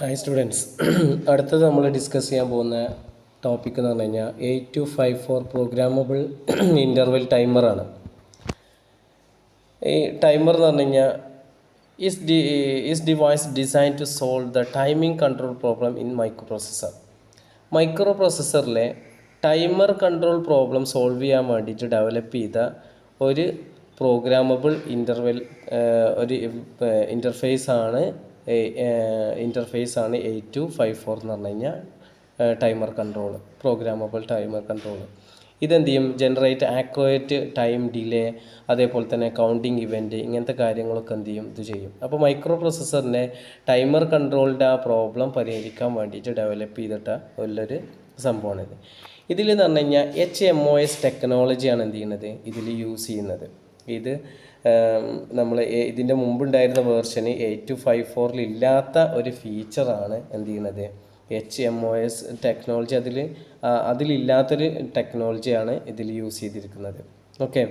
Hi students. അടുത്തത് നമ്മൾ discuss ചെയ്യാൻ പോകുന്ന ടോപ്പിക് എന്ന് പറഞ്ഞു കഴിഞ്ഞാൽ 8254 പ്രോഗ്രാമബിൾ ഇൻ്റർവെൽ ടൈമറാണ്. ഈ ടൈമർ എന്ന് പറഞ്ഞു കഴിഞ്ഞാൽ is device design to solve the timing control problem in micro പ്രോസസ്സറിലെ ടൈമർ കൺട്രോൾ പ്രോബ്ലം സോൾവ് ചെയ്യാൻ വേണ്ടിയിട്ട് ഡെവലപ്പ് ചെയ്ത ഒരു പ്രോഗ്രാമബിൾ ഒരു ഇൻ്റർഫേസാണ് 8254 എന്ന് പറഞ്ഞു കഴിഞ്ഞാൽ പ്രോഗ്രാമബിൾ ടൈമർ കൺട്രോൾ. ഇതെന്ത് ചെയ്യും? ജനറേറ്റ് ആക്യുറേറ്റ് ടൈം ഡിലേ, അതേപോലെ തന്നെ കൗണ്ടിങ് ഇവൻറ്റ്, ഇങ്ങനത്തെ കാര്യങ്ങളൊക്കെ എന്ത് ചെയ്യും? ഇത് ചെയ്യും. അപ്പോൾ മൈക്രോ പ്രോസസ്സറിൻ്റെ ടൈമർ കൺട്രോളിൻ്റെ ആ പ്രോബ്ലം പരിഹരിക്കാൻ വേണ്ടിയിട്ട് ഡെവലപ്പ് ചെയ്തിട്ട ഉള്ളൊരു സംഭവമാണിത്. ഇതിൽ എന്ന് പറഞ്ഞു കഴിഞ്ഞാൽ HMOS ടെക്നോളജിയാണ് എന്ത് ചെയ്യുന്നത്? ഇതിൽ യൂസ് ചെയ്യുന്നത്. ഇത് നമ്മൾ ഇതിൻ്റെ മുമ്പുണ്ടായിരുന്ന വേർഷന് 8254 ഇല്ലാത്ത ഒരു ഫീച്ചറാണ് എന്ത് ചെയ്യുന്നത്? HMOS ടെക്നോളജി അതിലില്ലാത്തൊരു ടെക്നോളജിയാണ് ഇതിൽ യൂസ് ചെയ്തിരിക്കുന്നത്. ഓക്കെ,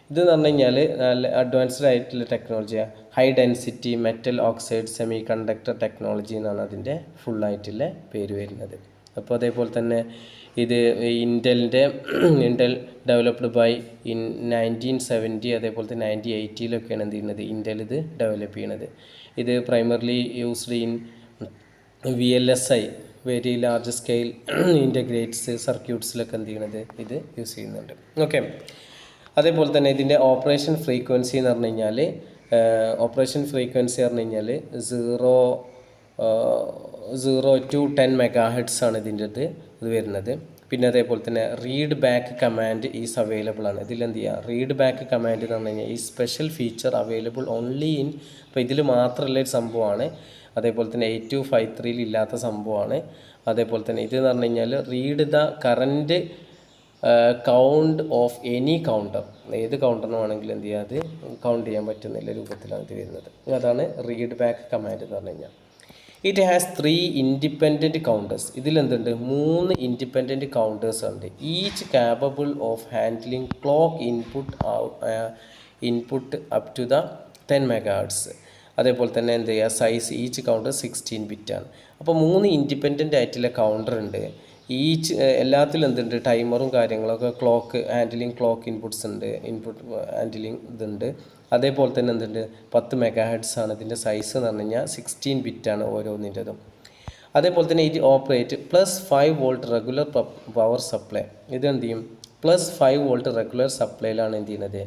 ഇത് എന്ന് പറഞ്ഞു കഴിഞ്ഞാൽ നല്ല അഡ്വാൻസ്ഡ് ആയിട്ടുള്ള ടെക്നോളജിയാണ്. High density metal oxide semiconductor technology എന്നാണ് അതിൻ്റെ ഫുള്ളായിട്ടുള്ള പേര് വരുന്നത്. അപ്പോൾ അതേപോലെ തന്നെ ഇത് ഇൻ്റൽ ഡെവലപ്ഡ് ബൈ 1970, അതേപോലെ തന്നെ 1980 എന്ത് ചെയ്യുന്നത്? ഇൻ്റൽ ഇത് ഡെവലപ്പ് ചെയ്യണത്. ഇത് primarily used in VLSI, very large scale integrates സർക്യൂട്ട്സിലൊക്കെ എന്ത് ചെയ്യണത്? ഇത് യൂസ് ചെയ്യുന്നുണ്ട്. ഓക്കെ, അതേപോലെ തന്നെ ഇതിൻ്റെ ഓപ്പറേഷൻ ഫ്രീക്വൻസി എന്ന് പറഞ്ഞു കഴിഞ്ഞാൽ 0 to 10 MHz ആണ് ഇതിൻ്റെ ഇത് വരുന്നത്. പിന്നെ അതേപോലെ തന്നെ read back command is available ആണ്. ഇതിലെന്ത് ചെയ്യുക? റീഡ് ബാക്ക് കമാൻഡ് എന്ന് പറഞ്ഞു കഴിഞ്ഞാൽ ഈ special feature available only in, അപ്പോൾ ഇതിൽ മാത്രമുള്ള ഒരു സംഭവമാണ്. അതേപോലെ തന്നെ 8253 ഇല്ലാത്ത സംഭവമാണ്. അതേപോലെ തന്നെ ഇത് എന്ന് പറഞ്ഞു കഴിഞ്ഞാൽ read the current count of any counter, ഏത് കൗണ്ടറിന് വേണമെങ്കിലും എന്ത് ചെയ്യുക? അത് കൗണ്ട് ചെയ്യാൻ പറ്റുന്നില്ല രൂപത്തിലാണ് ഇത് വരുന്നത്. അതാണ് റീഡ് ബാക്ക് കമാൻഡ് എന്ന് പറഞ്ഞു കഴിഞ്ഞാൽ. It has 3 independent counters. ഇതിലെന്തുണ്ട്? 3 ഇൻഡിപെൻഡൻറ്റ് കൗണ്ടേഴ്സ് ഉണ്ട്. Each capable of handling clock input up to the 10 MHz. അതേപോലെ തന്നെ എന്ത് ചെയ്യുക? സൈസ് ഈച്ച് കൗണ്ടർ 16 ബിറ്റാണ്. അപ്പോൾ 3 ഇൻഡിപെൻഡൻ്റ് ആയിട്ടുള്ള കൗണ്ടർ ഉണ്ട്. എല്ലാത്തിലും എന്തുണ്ട്? ടൈമറും കാര്യങ്ങളൊക്കെ, ക്ലോക്ക് ഇൻപുട്ട്സ് ഉണ്ട്, ഇൻപുട്ട് ഹാൻഡ്ലിങ് ഇതുണ്ട്. അതേപോലെ തന്നെ എന്തുണ്ട്? 10 MHz ആണ് ഇതിൻ്റെ സൈസ് എന്ന് പറഞ്ഞു കഴിഞ്ഞാൽ 16 ബിറ്റാണ് ഓരോന്നിൻ്റെതും. അതേപോലെ തന്നെ ഇത് operate +5 volt regular power supply. ഇതെന്ത് ചെയ്യും? +5 വോൾട്ട് റെഗുലർ സപ്ലൈയിലാണ് എന്ത് ചെയ്യുന്നത്?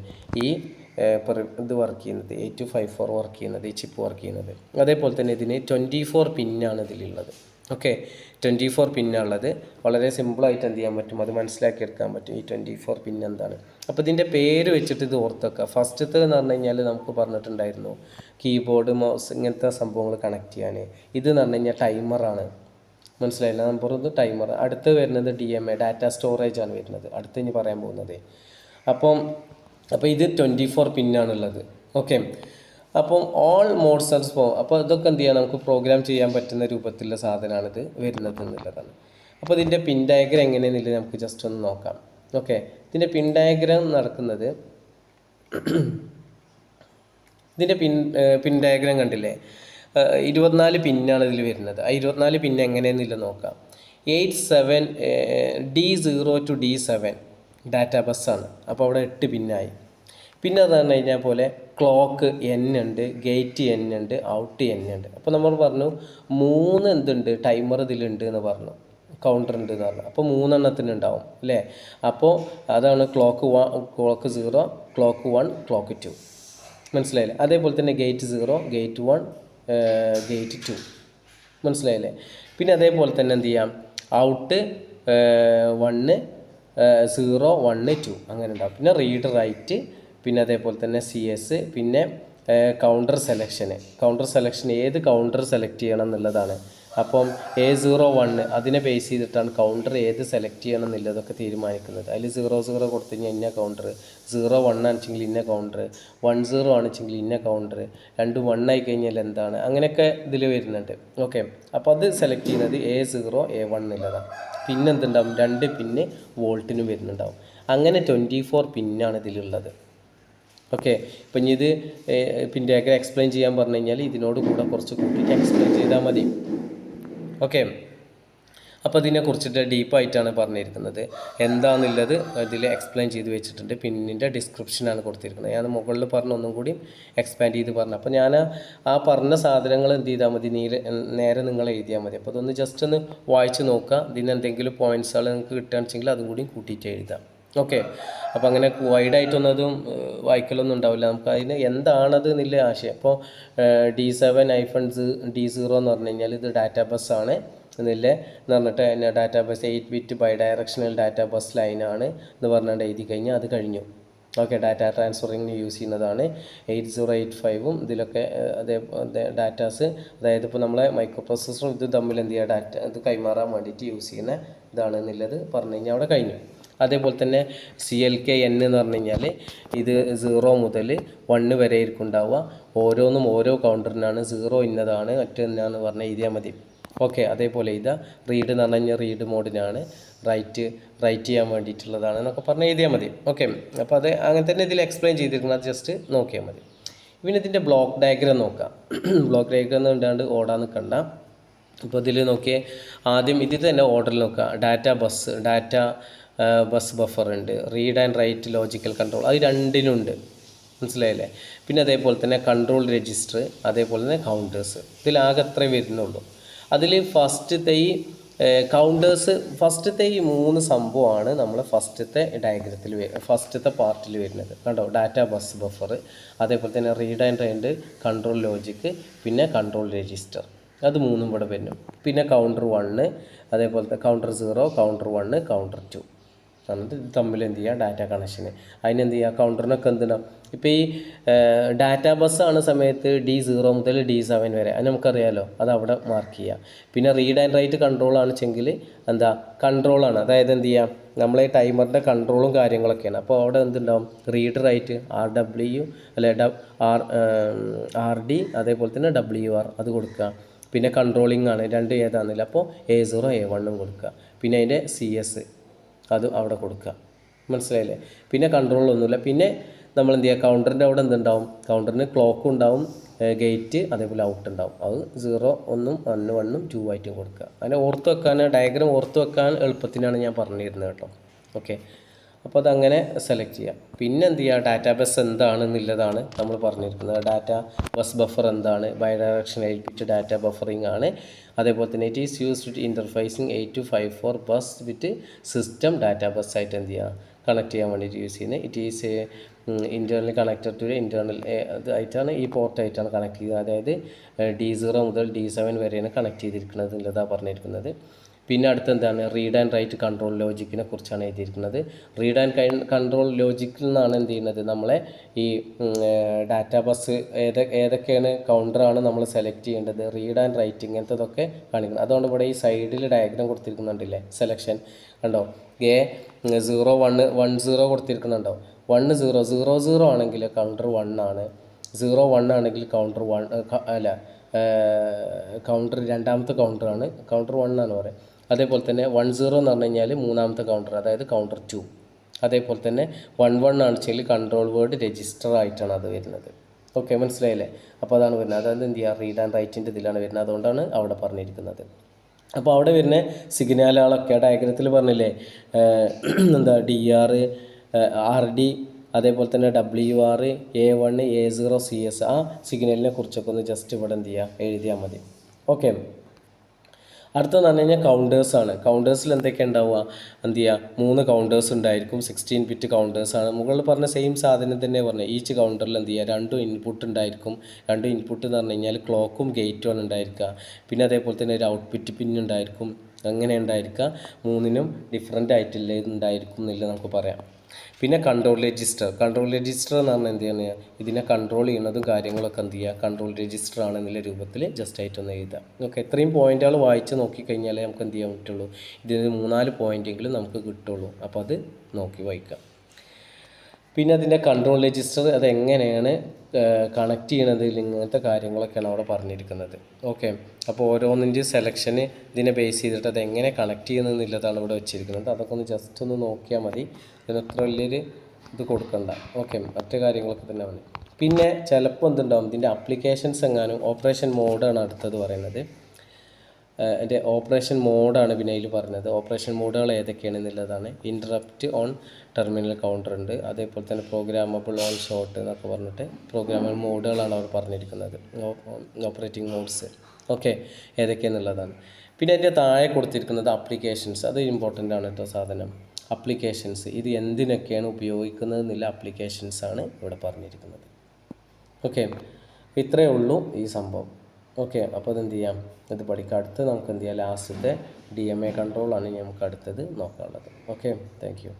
ഈ ഇത് വർക്ക് ചെയ്യുന്നത്, 8254 വർക്ക് ചെയ്യുന്നത്, ഈ ചിപ്പ് വർക്ക് ചെയ്യുന്നത്. അതേപോലെ തന്നെ ഇതിന് 24 പിന്നാണ് ഇതിലുള്ളത്. ഓക്കെ, 24 പിന്നുള്ളത്. വളരെ സിമ്പിളായിട്ട് എന്ത് ചെയ്യാൻ പറ്റും? അത് മനസ്സിലാക്കിയെടുക്കാൻ പറ്റും ഈ 24 പിൻ എന്താണ്. അപ്പോൾ ഇതിൻ്റെ പേര് വെച്ചിട്ട് ഇത് ഓർത്തൊക്കെ. ഫസ്റ്റത്തെ എന്ന് പറഞ്ഞു കഴിഞ്ഞാൽ നമുക്ക് പറഞ്ഞിട്ടുണ്ടായിരുന്നു കീബോർഡ്, മൗസ്, ഇങ്ങനത്തെ സംഭവങ്ങൾ കണക്ട് ചെയ്യാൻ. ഇത് എന്ന് പറഞ്ഞു കഴിഞ്ഞാൽ ടൈമറാണ്. മനസ്സിലായില്ല? നമ്പറൊന്ന് ടൈമർ. അടുത്ത് വരുന്നത് DMA, ഡാറ്റ സ്റ്റോറേജ് ആണ് വരുന്നത്. അടുത്ത് ഇനി പറയാൻ പോകുന്നത്. അപ്പോൾ ഇത് 24 പിന്നാണുള്ളത്. ഓക്കെ, അപ്പം ഓൾ മോഡ്സൽസ് അപ്പോൾ ഇതൊക്കെ എന്ത് ചെയ്യാം? നമുക്ക് പ്രോഗ്രാം ചെയ്യാൻ പറ്റുന്ന രൂപത്തിലുള്ള സാധനമാണിത് വരുന്നത് എന്നുള്ളതാണ്. അപ്പോൾ ഇതിൻ്റെ പിൻ ഡയഗ്രം എങ്ങനെയെന്നില്ല നമുക്ക് ജസ്റ്റ് ഒന്ന് നോക്കാം. ഓക്കെ, ഇതിൻ്റെ പിൻ ഡയഗ്രം നടക്കുന്നത്, ഇതിൻ്റെ പിൻ ഡയഗ്രം കണ്ടില്ലേ? 24 പിന്നാണ് ഇതിൽ വരുന്നത്. ആ 24 പിന്ന് എങ്ങനെയെന്നില്ല നോക്കാം. 87 D0 to D7 ഡാറ്റാ ബസ്സാണ്. അപ്പോൾ അവിടെ 8 പിന്നായി. പിന്നെ അത് പറഞ്ഞു കഴിഞ്ഞാൽ പോലെ ക്ലോക്ക് N ഉണ്ട്, ഗേറ്റ് N ഉണ്ട്, ഔട്ട് N ഉണ്ട്. അപ്പോൾ നമ്മൾ പറഞ്ഞു 3 എന്തുണ്ട്? ടൈമർ ഇതിലുണ്ട് എന്ന് പറഞ്ഞു, കൗണ്ടർ ഉണ്ട് എന്ന് പറഞ്ഞു. അപ്പോൾ 3 എണ്ണത്തിന് ഉണ്ടാവും അല്ലേ? അപ്പോൾ അതാണ് ക്ലോക്ക് 0, ക്ലോക്ക് 1, ക്ലോക്ക് 2. മനസ്സിലായില്ലേ? അതേപോലെ തന്നെ ഗേറ്റ് 0, ഗേറ്റ് 1, ഗേറ്റ് 2. മനസ്സിലായില്ലേ? പിന്നെ അതേപോലെ തന്നെ എന്ത് ചെയ്യാം? ഔട്ട് 1, 0, 1, 2 അങ്ങനെ ഉണ്ടാവും. പിന്നെ റീഡ് റൈറ്റ്, പിന്നെ അതേപോലെ തന്നെ CS, പിന്നെ കൗണ്ടർ സെലക്ഷൻ ഏത് കൗണ്ടർ സെലക്ട് ചെയ്യണം എന്നുള്ളതാണ്. അപ്പം A01 അതിനെ ബേസ് ചെയ്തിട്ടാണ് കൗണ്ടർ ഏത് സെലക്ട് ചെയ്യണം എന്നുള്ളതൊക്കെ തീരുമാനിക്കുന്നത്. അതിൽ 00 കൊടുത്തു കഴിഞ്ഞാൽ ഇന്ന കൗണ്ടർ, 01 ആണെച്ചെങ്കിൽ ഇന്ന കൗണ്ടർ, 10 ആണെച്ചെങ്കിൽ ഇന്ന കൗണ്ടർ, 2 1 ആയി കഴിഞ്ഞാൽ എന്താണ്, അങ്ങനെയൊക്കെ ഇതിൽ വരുന്നുണ്ട്. ഓക്കെ, അപ്പോൾ അത് സെലക്ട് ചെയ്യുന്നത് A0 A1 എന്നുള്ളതാണ്. പിന്നെ എന്തുണ്ടാവും? 2 പിന്ന് വോൾട്ടിനും വരുന്നുണ്ടാവും. അങ്ങനെ 24 പിന്നാണ് ഇതിലുള്ളത്. ഓക്കെ, ഇപ്പം ഇനി ഇത് പിൻ ഡയഗ്രം എക്സ്പ്ലെയിൻ ചെയ്യാൻ പറഞ്ഞു കഴിഞ്ഞാൽ ഇതിനോട് കൂടെ കുറച്ച് കൂട്ടിയിട്ട് എക്സ്പ്ലെയിൻ ചെയ്താൽ മതി. ഓക്കെ, അപ്പോൾ ഇതിനെക്കുറിച്ചിട്ട് ഡീപ്പായിട്ടാണ് പറഞ്ഞിരിക്കുന്നത്. എന്താണെന്നുള്ളത് ഇതിൽ എക്സ്പ്ലെയിൻ ചെയ്ത് വെച്ചിട്ടുണ്ട്. പിന്നിൻ്റെ ഡിസ്ക്രിപ്ഷനാണ് കൊടുത്തിരിക്കുന്നത്. ഞാൻ മുകളിൽ പറഞ്ഞ ഒന്നും കൂടി എക്സ്പാൻഡ് ചെയ്ത് പറഞ്ഞു. അപ്പോൾ ഞാൻ ആ പറഞ്ഞ സാധനങ്ങൾ എന്ത് ചെയ്താൽ മതി, നേരെ നിങ്ങൾ എഴുതിയാൽ മതി. അപ്പോൾ അതൊന്ന് ജസ്റ്റ് ഒന്ന് വായിച്ച് നോക്കുക. ഇതിന് എന്തെങ്കിലും പോയിൻറ്റ്സുകൾ നിങ്ങൾക്ക് കിട്ടുകയാണെന്ന് വെച്ചെങ്കിൽ അതും കൂടി കൂട്ടിയിട്ട് എഴുതാം. ഓക്കെ, അപ്പോൾ അങ്ങനെ വൈഡായിട്ടൊന്നതും വായിക്കലൊന്നും ഉണ്ടാവില്ല. നമുക്ക് അതിന് എന്താണത് എന്നുള്ള ആശയം. ഇപ്പോൾ D7-D0 എന്ന് പറഞ്ഞു കഴിഞ്ഞാൽ ഇത് ഡാറ്റാ ബസ്സാണ് എന്നില്ലേ എന്ന് പറഞ്ഞിട്ട് data bus 8-bit bidirectional data bus ലൈനാണ് എന്ന് പറഞ്ഞുകൊണ്ട് എഴുതി കഴിഞ്ഞാൽ അത് കഴിഞ്ഞു. ഓക്കെ, ഡാറ്റ ട്രാൻസ്ഫറിങ്ങിന് യൂസ് ചെയ്യുന്നതാണ്. 8085 ഇതിലൊക്കെ അതേ ഡാറ്റാസ്, അതായത് ഇപ്പോൾ നമ്മളെ മൈക്രോ പ്രോസസ്സറും ഇത് തമ്മിൽ എന്ത് ചെയ്യുക, ഡാറ്റ ഇത് കൈമാറാൻ വേണ്ടിയിട്ട് യൂസ് ചെയ്യുന്ന ഇതാണ് എന്നുള്ളത് പറഞ്ഞു കഴിഞ്ഞാൽ അവിടെ കഴിഞ്ഞു. അതേപോലെ തന്നെ CLKN എന്ന് പറഞ്ഞു കഴിഞ്ഞാൽ ഇത് 0 മുതൽ 1 വരെ ആയിരിക്കും ഉണ്ടാവുക. ഓരോന്നും ഓരോ കൗണ്ടറിനാണ്. 0 ഇന്നതാണ്, മറ്റൊന്നാന്ന് പറഞ്ഞാൽ എഴുതിയാൽ മതി. ഓക്കെ, അതേപോലെ ഇതാ റീഡ് എന്ന് പറഞ്ഞു കഴിഞ്ഞാൽ റീഡ് മോഡിനാണ്, റൈറ്റ് ചെയ്യാൻ വേണ്ടിയിട്ടുള്ളതാണ് എന്നൊക്കെ പറഞ്ഞ് എഴുതിയാൽ മതി. ഓക്കെ, അപ്പോൾ അത് അങ്ങനെ തന്നെ ഇതിൽ എക്സ്പ്ലെയിൻ ചെയ്തിരിക്കുന്നത്, അത് ജസ്റ്റ് നോക്കിയാൽ മതി. പിന്നെ ഇതിൻ്റെ ബ്ലോക്ക് ഡയഗ്രാം നോക്കാം. ബ്ലോക്ക് ഡയഗ്രാം ഇണ്ടാണ്ട് ഓടാൻ നിൽക്കണ്ട. അപ്പോൾ ഇതിൽ നോക്കിയേ, ആദ്യം ഇതിൽ തന്നെ ഓർഡറിൽ നോക്കുക. ഡാറ്റ ബസ് ബഫർ ഉണ്ട്, read and write logical control, അത് രണ്ടിനുണ്ട്, മനസ്സിലായില്ലേ. പിന്നെ അതേപോലെ തന്നെ കൺട്രോൾ രജിസ്റ്റർ, അതേപോലെ തന്നെ കൗണ്ടേഴ്സ്. ഇതിലാകെ അത്രേ വരുന്നുള്ളൂ. അതിൽ ഫസ്റ്റത്തെ ഈ 3 സംഭവമാണ് നമ്മൾ ഫസ്റ്റത്തെ ഡയഗ്രത്തിൽ ഫസ്റ്റത്തെ പാർട്ടിൽ വരുന്നത്. കണ്ടോ, ഡാറ്റ ബസ് ബഫർ, അതേപോലെ തന്നെ read and write, control logic, പിന്നെ കൺട്രോൾ രജിസ്റ്റർ, അത് 3 ഇവിടെ വരുന്നു. പിന്നെ കൗണ്ടർ 1, അതേപോലത്തെ കൗണ്ടർ 0, കൗണ്ടർ 1, കൗണ്ടർ 2 എന്നിട്ട് ഇത് തമ്മിൽ എന്ത് ചെയ്യുക, ഡാറ്റ കണക്ഷന്. അതിനെന്ത് ചെയ്യുക, കൗണ്ടറിനൊക്കെ എന്തിനാണ്. ഇപ്പോൾ ഈ ഡാറ്റ ബസ്സാണ് സമയത്ത് D0 മുതൽ D7 വരെ, അത് നമുക്കറിയാമല്ലോ, അത് അവിടെ മാർക്ക് ചെയ്യുക. പിന്നെ റീഡ് ആൻഡ് റൈറ്റ് കൺട്രോളാണ് വെച്ചെങ്കിൽ എന്താ, കൺട്രോളാണ്, അതായത് എന്ത് ചെയ്യുക, നമ്മളെ ടൈമറിൻ്റെ കൺട്രോളും കാര്യങ്ങളൊക്കെയാണ്. അപ്പോൾ അവിടെ എന്തുണ്ടാവും, റീഡ് റൈറ്റ് RW അല്ലെ RD, അതേപോലെ തന്നെ WR അത് കൊടുക്കുക. പിന്നെ കൺട്രോളിംഗ് ആണ്, 2 ഏതാണെന്നില്ല, അപ്പോൾ A0 A1 കൊടുക്കുക. പിന്നെ അതിൻ്റെ CS അത് അവിടെ കൊടുക്കുക, മനസ്സിലായില്ലേ. പിന്നെ കൺട്രോളൊന്നുമില്ല. പിന്നെ നമ്മൾ എന്ത് ചെയ്യുക, കൗണ്ടറിൻ്റെ അവിടെ എന്തുണ്ടാവും, കൗണ്ടറിന് ക്ലോക്കും ഉണ്ടാവും, ഗേറ്റ്, അതേപോലെ ഔട്ട് ഉണ്ടാവും. അത് 0, 1, 1, 2 ആയിട്ടും കൊടുക്കുക. അങ്ങനെ ഓർത്ത് വെക്കാൻ, ഡയഗ്രാം ഓർത്ത് വെക്കാൻ എളുപ്പത്തിനാണ് ഞാൻ പറഞ്ഞിരുന്നത് കേട്ടോ. ഓക്കെ, അപ്പോൾ അതങ്ങനെ സെലക്ട് ചെയ്യാം. പിന്നെ എന്ത് ചെയ്യുക, ഡാറ്റാ ബസ് എന്താണെന്നുള്ളതാണ് നമ്മൾ പറഞ്ഞിരിക്കുന്നത്. ഡാറ്റ ബസ് ബഫർ എന്താണ്, bidirectional 8-bit data buffering ആണ്. അതേപോലെ തന്നെ it is used with interfacing 8254 bus with system data bus ആയിട്ട് എന്ത് ചെയ്യുക, കണക്ട് ചെയ്യാൻ വേണ്ടിയിട്ട് യൂസ് ചെയ്യുന്നത്. It is internal connected to internal ആയിട്ടാണ്, ഈ പോർട്ടായിട്ടാണ് കണക്ട് ചെയ്യുന്നത്. അതായത് D0 മുതൽ D7 വരെയാണ് കണക്ട് ചെയ്തിരിക്കുന്നത് എന്നുള്ളതാണ് പറഞ്ഞിരിക്കുന്നത്. പിന്നെ അടുത്ത് എന്താണ്, റീഡ് ആൻഡ് റൈറ്റ് കൺട്രോൾ ലോജിക്കിനെ കുറിച്ചാണ് എഴുതിയിരിക്കുന്നത്. റീഡ് ആൻഡ് കൺട്രോൾ ലോജിക്കിൽ നിന്നാണ് എന്ത് ചെയ്യുന്നത്, നമ്മളെ ഈ ഡാറ്റാ ബസ് ഏതൊക്കെയാണ് കൗണ്ടറാണ് നമ്മൾ സെലക്ട് ചെയ്യേണ്ടത്, റീഡ് ആൻഡ് റൈറ്റ് ഇങ്ങനത്തതൊക്കെ കാണിക്കുന്നത്. അതുകൊണ്ട് ഇവിടെ ഈ സൈഡിൽ ഡയഗ്രാം കൊടുത്തിരിക്കുന്നുണ്ടല്ലേ, സെലക്ഷൻ കണ്ടോ, A0-1-1-0 കൊടുത്തിരിക്കുന്നുണ്ടോ. 1-0-0-0 ആണെങ്കിൽ കൗണ്ടർ 1 ആണ്, 0-1 ആണെങ്കിൽ കൗണ്ടർ 1 അല്ല, കൗണ്ടർ രണ്ടാമത്തെ കൗണ്ടറാണ്, കൗണ്ടർ 1 ആണ് പറയുക. അതേപോലെ തന്നെ 1-0 എന്ന് പറഞ്ഞു കഴിഞ്ഞാൽ മൂന്നാമത്തെ കൗണ്ടർ, അതായത് കൗണ്ടർ 2. അതേപോലെ തന്നെ 1-1 ആണെന്ന് വെച്ചാൽ കൺട്രോൾ വേർഡ് രജിസ്റ്റർ ആയിട്ടാണ് അത് വരുന്നത്. ഓക്കെ, മനസ്സിലായില്ലേ. അപ്പോൾ അതാണ് വരുന്നത്, അതായത് എന്ത് ചെയ്യുക, റീഡ് ആൻഡ് റൈറ്റിൻ്റെ ഇതിലാണ് വരുന്നത്. അതുകൊണ്ടാണ് അവിടെ പറഞ്ഞിരിക്കുന്നത്. അപ്പോൾ അവിടെ വരുന്ന സിഗ്നലുകളൊക്കെ ഡയഗ്രത്തിൽ പറഞ്ഞില്ലേ, എന്താ DR, RD, അതേപോലെ തന്നെ WR, A1, A0, CS, ആ സിഗ്നലിനെ കുറിച്ചൊക്കെ ഒന്ന് ജസ്റ്റ് ഇവിടെ എന്ത് ചെയ്യുക, എഴുതിയാൽ മതി. ഓക്കെ, അടുത്തെന്ന് പറഞ്ഞു കഴിഞ്ഞാൽ കൗണ്ടേഴ്സാണ്. കൗണ്ടേഴ്സിൽ എന്തൊക്കെ ഉണ്ടാവുക, എന്ത് ചെയ്യുക, 3 കൗണ്ടേഴ്സ് ഉണ്ടായിരിക്കും. 16-bit കൗണ്ടേഴ്സാണ്. മുകളിൽ പറഞ്ഞ സെയിം സാധനം തന്നെ പറഞ്ഞത്. ഈച്ച് കൗണ്ടറിൽ എന്ത് ചെയ്യുക, 2 ഇൻപുട്ട് ഉണ്ടായിരിക്കും. 2 ഇൻപുട്ട് എന്ന് പറഞ്ഞു കഴിഞ്ഞാൽ ക്ലോക്കും ഗേറ്റുമാണ് ഉണ്ടായിരിക്കുക. പിന്നെ അതേപോലെ തന്നെ ഒരു ഔട്ട്പുട്ട് പിൻ ഉണ്ടായിരിക്കും. അങ്ങനെ ഉണ്ടായിരിക്കുക. 3നും ഡിഫറെൻ്റ് ആയിട്ടുള്ള ഉണ്ടായിരിക്കും എന്നില്ല നമുക്ക് പറയാം. പിന്നെ കൺട്രോൾ രജിസ്റ്റർ എന്ന് പറഞ്ഞാൽ എന്ത് ചെയ്യുക, ഇതിനെ കൺട്രോൾ ചെയ്യുന്നതും കാര്യങ്ങളൊക്കെ എന്ത് ചെയ്യുക, കൺട്രോൾ രജിസ്റ്റർ ആണെന്നുള്ള രൂപത്തിൽ ജസ്റ്റ് ആയിട്ടൊന്ന് എഴുതാം. ഓക്കെ, ഇത്രയും പോയിന്റുകൾ വായിച്ച് നോക്കിക്കഴിഞ്ഞാലേ നമുക്ക് എന്ത് ചെയ്യാൻ പറ്റുള്ളൂ, ഇതിന് 3-4 പോയിന്റെങ്കിലും നമുക്ക് കിട്ടുള്ളൂ. അപ്പോൾ അത് നോക്കി വായിക്കാം. പിന്നെ അതിൻ്റെ കൺട്രോൾ രജിസ്റ്റർ അതെങ്ങനെയാണ് കണക്ട് ചെയ്യണത്, ഇങ്ങനത്തെ കാര്യങ്ങളൊക്കെയാണ് അവിടെ പറഞ്ഞിരിക്കുന്നത്. ഓക്കെ, അപ്പോൾ ഓരോന്നിൻ്റെ സെലക്ഷന് ഇതിനെ ബേസ് ചെയ്തിട്ട് അതെങ്ങനെ കണക്ട് ചെയ്യുന്നതെന്നുള്ളതാണ് ഇവിടെ വെച്ചിരിക്കുന്നത്. അതൊക്കെ ഒന്ന് ജസ്റ്റ് ഒന്ന് നോക്കിയാൽ മതി. ഇതിനത്ര വലിയൊരു ഇത് കൊടുക്കണ്ട. ഓക്കെ, മറ്റു കാര്യങ്ങളൊക്കെ തന്നെ മതി. പിന്നെ ചിലപ്പോൾ എന്തുണ്ടാവും, ഇതിൻ്റെ ആപ്ലിക്കേഷൻസ് എങ്ങാനും ഓപ്പറേഷൻ മോഡാണ് അടുത്തത് പറയുന്നത്. അതിൻ്റെ ഓപ്പറേഷൻ മോഡാണ് പിന്നെ അതിൽ പറഞ്ഞത്. ഓപ്പറേഷൻ മോഡുകൾ ഏതൊക്കെയാണെന്നുള്ളതാണ്. ഇൻറ്ററപ്റ്റ് ഓൺ ടെർമിനൽ കൗണ്ടർ ഉണ്ട്, അതേപോലെ തന്നെ പ്രോഗ്രാമബിൾ ഓൺ ഷോർട്ട് എന്നൊക്കെ പറഞ്ഞിട്ട് പ്രോഗ്രാമബിൾ മോഡുകളാണ് അവർ പറഞ്ഞിരിക്കുന്നത്, ഓപ്പറേറ്റിംഗ് മോഡ്സ്. ഓക്കെ, ഏതൊക്കെയാണെന്നുള്ളതാണ്. പിന്നെ അതിൻ്റെ താഴെ കൊടുത്തിരിക്കുന്നത് അപ്ലിക്കേഷൻസ്. അത് ഇമ്പോർട്ടൻ്റ് ആണ് കേട്ടോ സാധനം. അപ്ലിക്കേഷൻസ്, ഇത് എന്തിനൊക്കെയാണ് ഉപയോഗിക്കുന്നത് എന്നുള്ള അപ്ലിക്കേഷൻസാണ് ഇവിടെ പറഞ്ഞിരിക്കുന്നത്. ഓക്കെ, ഇത്രയേ ഉള്ളൂ ഈ സംഭവം. ഓക്കെ, അപ്പോൾ അതെന്ത് ചെയ്യാം, ഇത് പഠിക്കാം. അടുത്ത് നമുക്ക് എന്ത് ചെയ്യാം, ലാസ്റ്റത്തെ DMA കൺട്രോളാണ് നമുക്ക് അടുത്തത് നോക്കാനുള്ളത്. Okay, thank you.